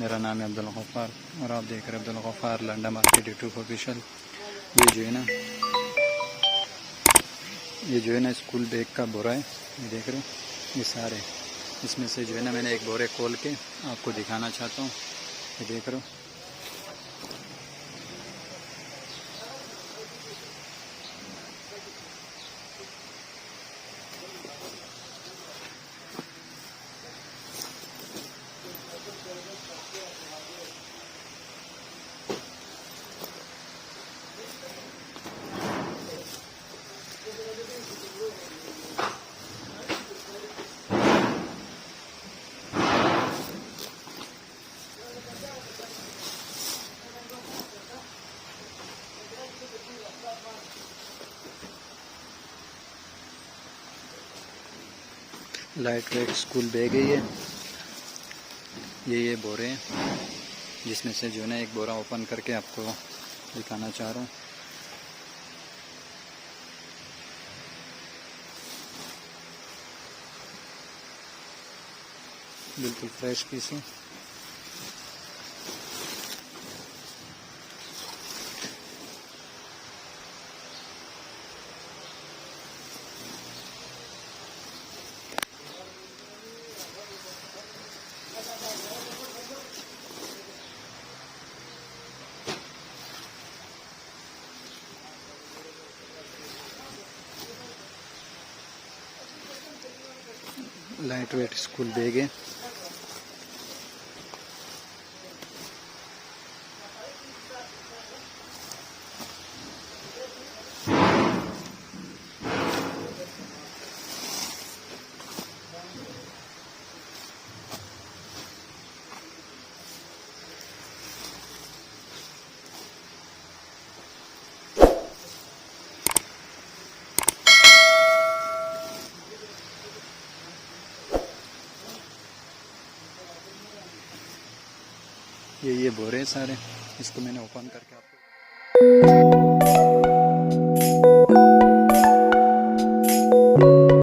मेरा नाम है अब्दुल गफ्फार और आप देख रहे हैं Abdul Gaffar Landa market YouTube official. ये जो है ना स्कूल बैग का बोरा है, ये देख रहे हो, ये सारे इसमें से जो है ना मैंने एक बोरे खोल के आपको दिखाना चाहता हूँ। ये देख रहे हो, लाइट वेट स्कूल बैग है ये बोरे हैं, जिसमें से जो है ना एक बोरा ओपन करके आपको दिखाना चाह रहा हूँ। बिल्कुल फ्रेश पीस है। लाइट वेट स्कूल बैग है। ये बोरे सारे, इसको मैंने ओपन करके आपको